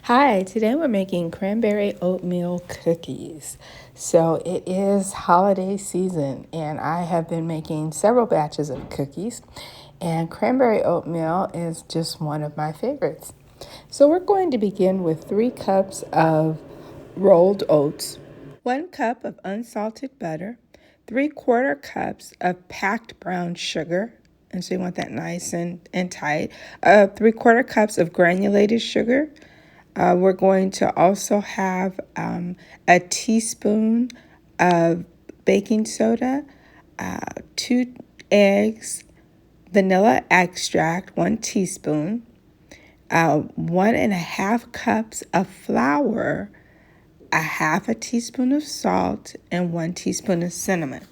Hi, today we're making cranberry oatmeal cookies. So it is holiday season, and I have been making several batches of cookies, and cranberry oatmeal is just one of my favorites. So we're going to begin with 3 cups of rolled oats, 1 cup of unsalted butter, 3/4 cups of packed brown sugar, and so you want that nice and tight, 3/4 cups of granulated sugar. We're going to also have a teaspoon of baking soda, 2 eggs, vanilla extract, 1 teaspoon, 1.5 cups of flour, a half a teaspoon of salt, and 1 teaspoon of cinnamon.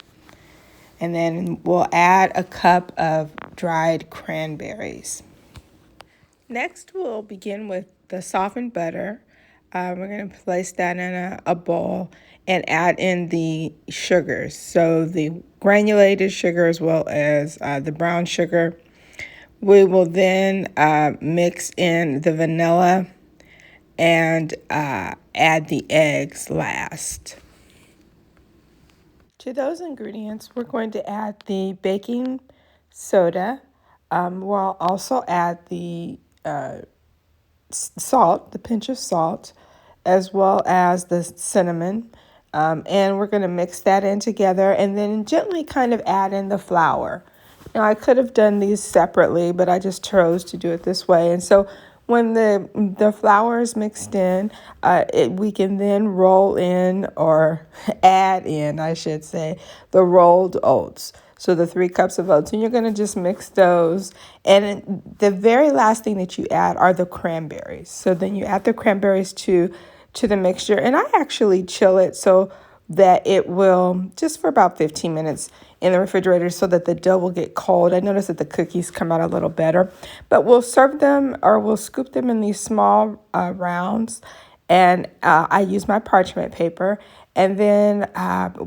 And then we'll add a cup of dried cranberries. Next, we'll begin with the softened butter. We're going to place that in a bowl and add in the sugars. So the granulated sugar as well as the brown sugar. We will then mix in the vanilla and add the eggs last. To those ingredients, we're going to add the baking soda. We'll also add the salt, the pinch of salt, as well as the cinnamon. And we're going to mix that in together and then gently kind of add in the flour. Now, I could have done these separately, but I just chose to do it this way. And so when the flour is mixed in, we can then roll in or add in, I should say, the rolled oats. So the 3 cups of oats, and you're going to just mix those. And the very last thing that you add are the cranberries. So then you add the cranberries to the mixture, and I actually chill it so that it will just for about 15 minutes in the refrigerator so that the dough will get cold. I notice that the cookies come out a little better, but we'll serve them or we'll scoop them in these small rounds, and I use my parchment paper and then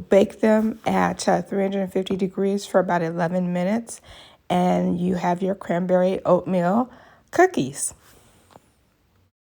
bake them at 350 degrees for about 11 minutes, and you have your cranberry oatmeal cookies.